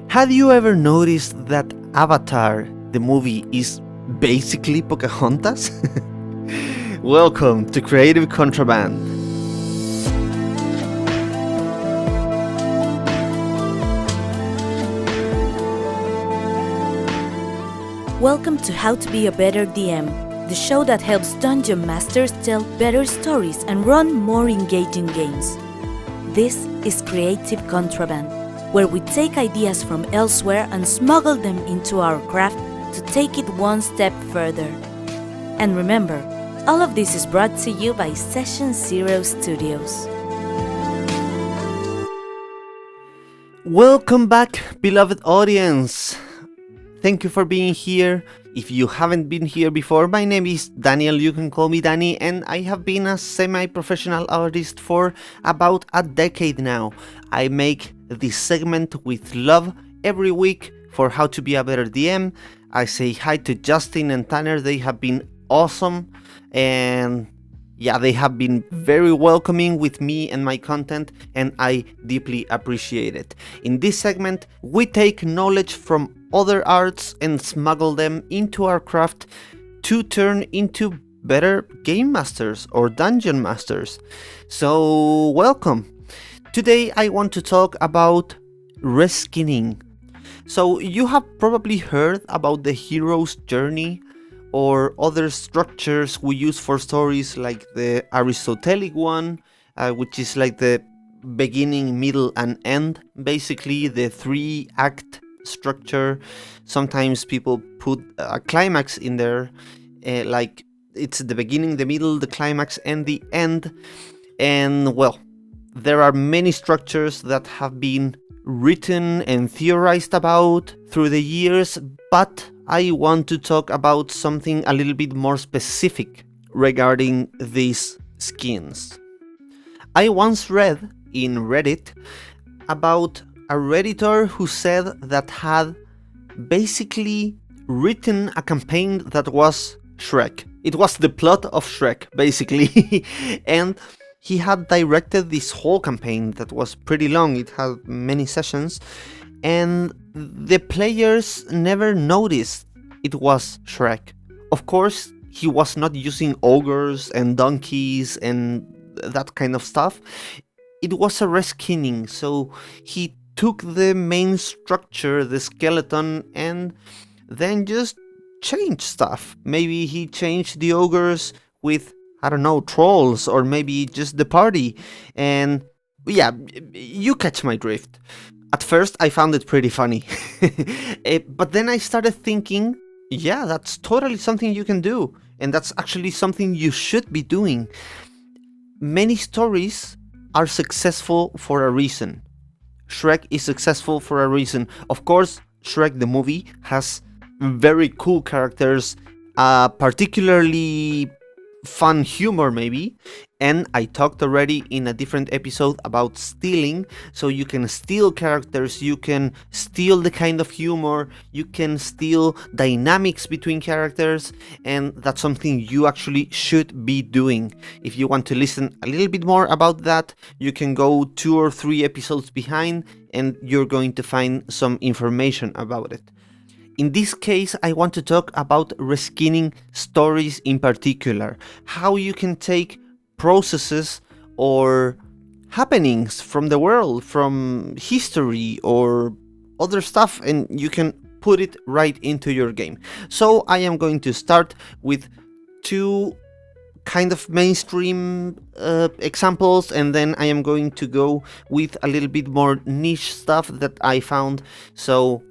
Have you ever noticed that Avatar, the movie, is basically Pocahontas? Welcome to Creative Contraband. Welcome to How to Be a Better DM, the show that helps dungeon masters tell better stories and run more engaging games. This is Creative Contraband, where we take ideas from elsewhere and smuggle them into our craft to take it one step further. And remember, all of this is brought to you by Session Zero Studios. Welcome back, beloved audience. Thank you for being here. If you haven't been here before, my name is Daniel, you can call me Danny, and I have been a semi-professional artist for about a decade now. I make this segment with love every week for How to Be a Better DM. I say hi to Justin and Tanner, they have been awesome, and yeah, they have been very welcoming with me and my content, and I deeply appreciate it. In this segment, we take knowledge from other arts and smuggle them into our craft to turn into better game masters or dungeon masters. So, welcome. Today I want to talk about Reskinning. So, you have probably heard about the hero's journey or other structures we use for stories like the Aristotelic one, which is like the beginning, middle, and end, basically the 3-act structure. Sometimes people put a climax in there, like it's the beginning, the middle, the climax, and the end. And well, there are many structures that have been written and theorized about through the years, but I want to talk about something a little bit more specific regarding these skins. I once read in Reddit about a Redditor who said that had basically written a campaign that was Shrek. It was the plot of Shrek, basically. And he had directed this whole campaign that was pretty long. It had many sessions. And the players never noticed it was Shrek. Of course, he was not using ogres and donkeys and that kind of stuff. It was a reskinning, so he took the main structure, the skeleton, and then just changed stuff. Maybe he changed the ogres with, I don't know, trolls, or maybe just the party. And yeah, you catch my drift. At first, I found it pretty funny. But then I started thinking, yeah, that's totally something you can do. And that's actually something you should be doing. Many stories are successful for a reason. Shrek is successful for a reason. Of course, Shrek the movie has very cool characters, particularly fun humor maybe, and I talked already in a different episode about stealing. So you can steal characters, you can steal the kind of humor, you can steal dynamics between characters, and that's something you actually should be doing. If you want to listen a little bit more about that, you can go 2 or 3 episodes behind and you're going to find some information about it. In this case, I want to talk about reskinning stories in particular. How you can take processes or happenings from the world, from history or other stuff, and you can put it right into your game. So I am going to start with 2 kind of mainstream examples, and then I am going to go with a little bit more niche stuff that I found. So,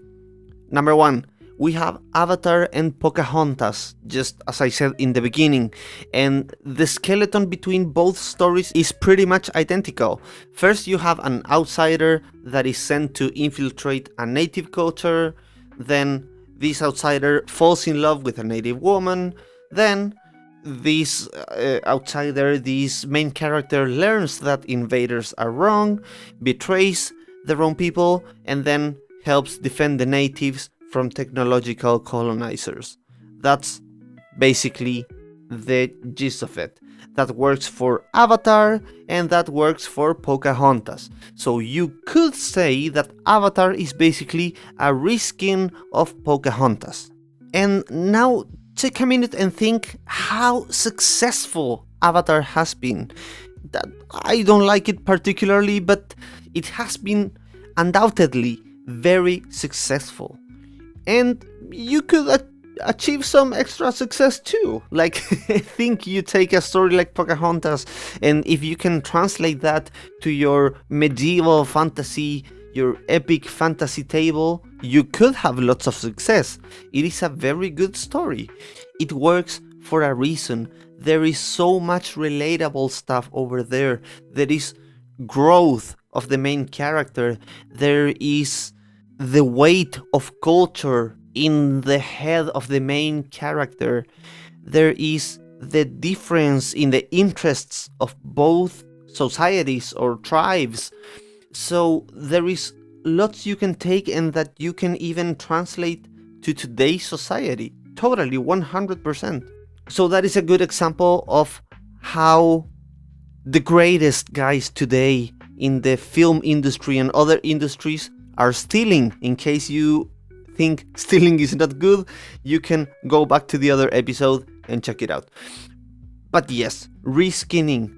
number 1. We have Avatar and Pocahontas, just as I said in the beginning, and the skeleton between both stories is pretty much identical. First, you have an outsider that is sent to infiltrate a native culture, then this outsider falls in love with a native woman, then this outsider, this main character, learns that invaders are wrong, betrays the wrong people, and then helps defend the natives from technological colonizers. That's basically the gist of it. that works for Avatar, and that works for Pocahontas. So you could say that Avatar is basically a reskin of Pocahontas. And now take a minute and think how successful Avatar has been. That I don't like it particularly, but it has been undoubtedly very successful. And you could achieve some extra success too. Like, think you take a story like Pocahontas, and if you can translate that to your medieval fantasy, your epic fantasy table, you could have lots of success. It is a very good story. It works for a reason. There is so much relatable stuff over there. There is growth of the main character. There is the weight of culture in the head of the main character. There is the difference in the interests of both societies or tribes. So there is lots you can take and that you can even translate to today's society. Totally, 100%. So that is a good example of how the greatest guys today in the film industry and other industries are stealing. In case you think stealing is not good, you can go back to the other episode and check it out. But yes, reskinning,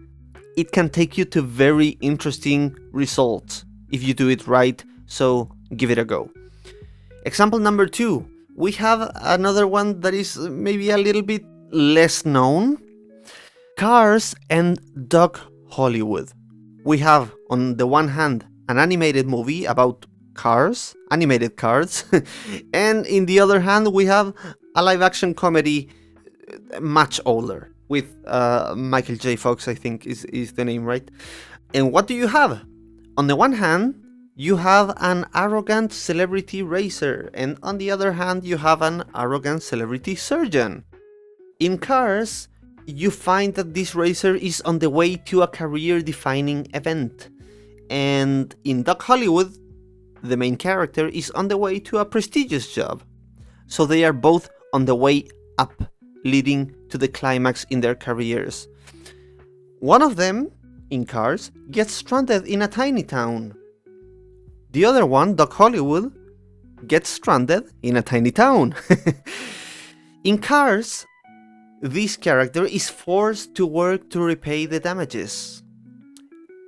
it can take you to very interesting results if you do it right, so give it a go. Example number 2, we have another one that is maybe a little bit less known. Cars and Doc Hollywood. We have on the one hand an animated movie about cars, animated cars, and in the other hand we have a live action comedy much older with Michael J. Fox, I think is the name, right? And what do you have? On the one hand, you have an arrogant celebrity racer, and on the other hand, you have an arrogant celebrity surgeon. In Cars, you find that this racer is on the way to a career-defining event. And in Doc Hollywood, the main character is on the way to a prestigious job. So they are both on the way up, leading to the climax in their careers. One of them, in Cars, gets stranded in a tiny town. The other one, Doc Hollywood, gets stranded in a tiny town. In Cars, this character is forced to work to repay the damages.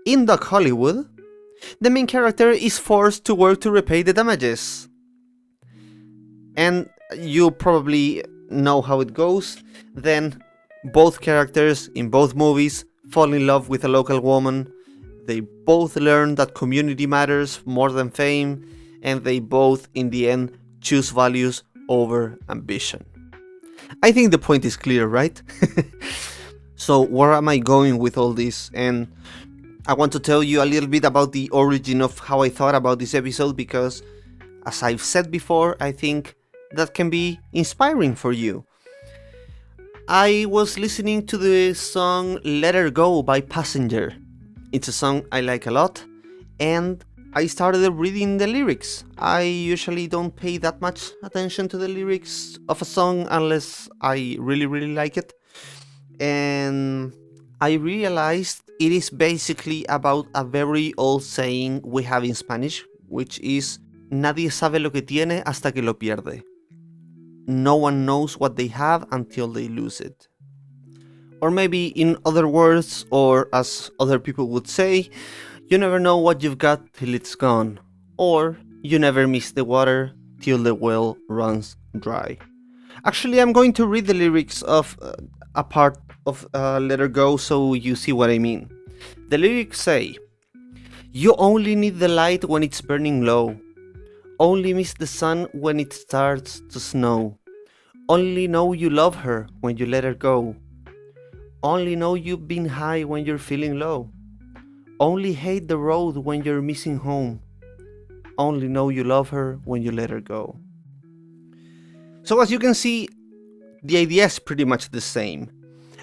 In Doc Hollywood, the main character is forced to work to repay the damages. And you probably know how it goes. Then both characters in both movies fall in love with a local woman. They both learn that community matters more than fame, and they both in the end choose values over ambition. I think the point is clear, right? So where am I going with all this? And I want to tell you a little bit about the origin of how I thought about this episode, because as I've said before, I think that can be inspiring for you. I was listening to the song Let Her Go by Passenger. It's a song I like a lot, and I started reading the lyrics. I usually don't pay that much attention to the lyrics of a song unless I really like it. And I realized it is basically about a very old saying we have in Spanish, which is nadie sabe lo que tiene hasta que lo pierde. No one knows what they have until they lose it. Or maybe in other words, or as other people would say, you never know what you've got till it's gone. Or you never miss the water till the well runs dry. Actually, I'm going to read the lyrics of a part of Let Her Go so you see what I mean. The lyrics say, "You only need the light when it's burning low. Only miss the sun when it starts to snow. Only know you love her when you let her go. Only know you've been high when you're feeling low. Only hate the road when you're missing home. Only know you love her when you let her go." So as you can see, the idea is pretty much the same.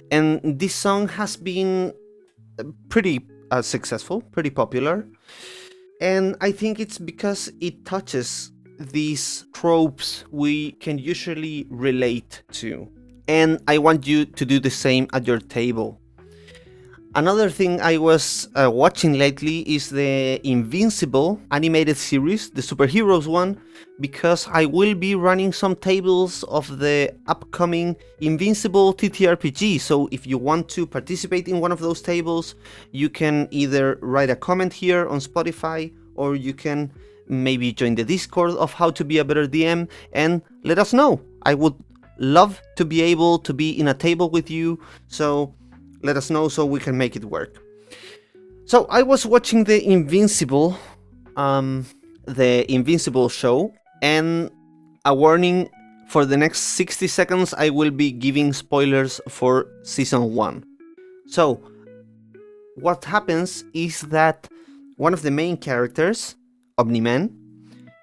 And this song has been pretty successful, pretty popular. And I think it's because it touches these tropes we can usually relate to. And I want you to do the same at your table. Another thing I was watching lately is the Invincible animated series, the superheroes one, because I will be running some tables of the upcoming Invincible TTRPG. So if you want to participate in one of those tables, you can either write a comment here on Spotify, or you can maybe join the Discord of How to Be a Better DM and let us know. I would love to be able to be in a table with you, so let us know so we can make it work. So I was watching the Invincible show, and a warning, for the next 60 seconds I will be giving spoilers for season 1. So what happens is that one of the main characters, Omni-Man,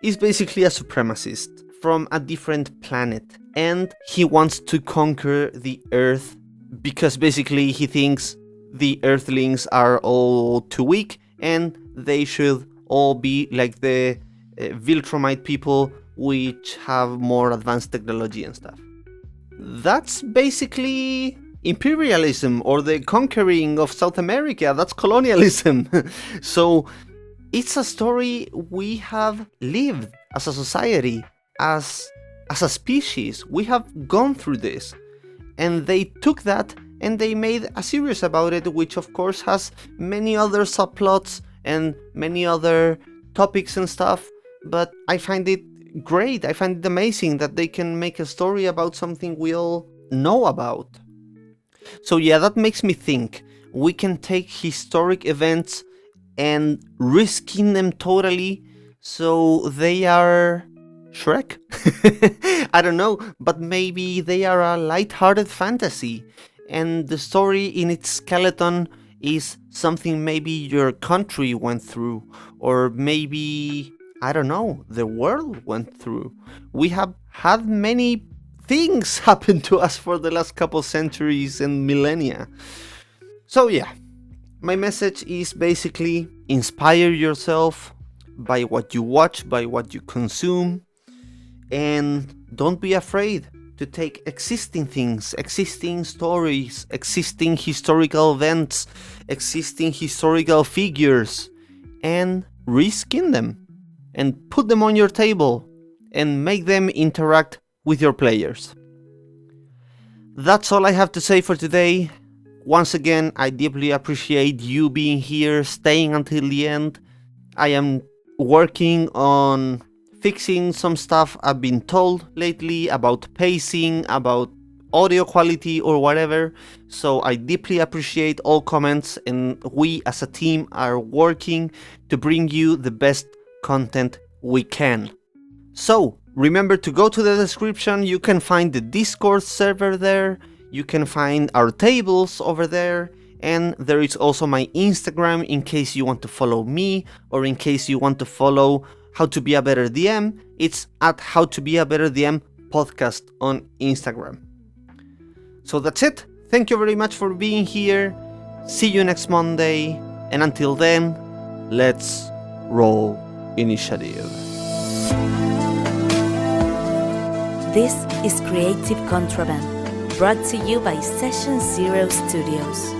is basically a supremacist from a different planet, and he wants to conquer the Earth because basically he thinks the Earthlings are all too weak and they should all be like the Viltrumite people, which have more advanced technology and stuff. That's basically imperialism, or the conquering of South America. That's colonialism. So it's a story we have lived as a society, as a species. We have gone through this. And they took that and they made a series about it, which of course has many other subplots and many other topics and stuff. But I find it great. I find it amazing that they can make a story about something we all know about. So yeah, that makes me think we can take historic events and reskin them totally so they are Shrek? I don't know, but maybe they are a light-hearted fantasy, and the story in its skeleton is something maybe your country went through, or maybe, I don't know, the world went through. We have had many things happen to us for the last couple centuries and millennia. So yeah, my message is basically inspire yourself by what you watch, by what you consume, and don't be afraid to take existing things, existing stories, existing historical events, existing historical figures, and reskin them, and put them on your table, and make them interact with your players. That's all I have to say for today. Once again, I deeply appreciate you being here, staying until the end. I am working on fixing some stuff I've been told lately about pacing, about audio quality or whatever, so I deeply appreciate all comments, and we as a team are working to bring you the best content we can. So remember to go to the description. You can find the Discord server there, you can find our tables over there, and there is also my Instagram in case you want to follow me, or in case you want to follow How to Be a Better DM. It's at How to Be a Better DM podcast on Instagram. So that's it. Thank you very much for being here. See you next Monday. And until then, let's roll initiative. This is Creative Contraband, brought to you by Session Zero Studios.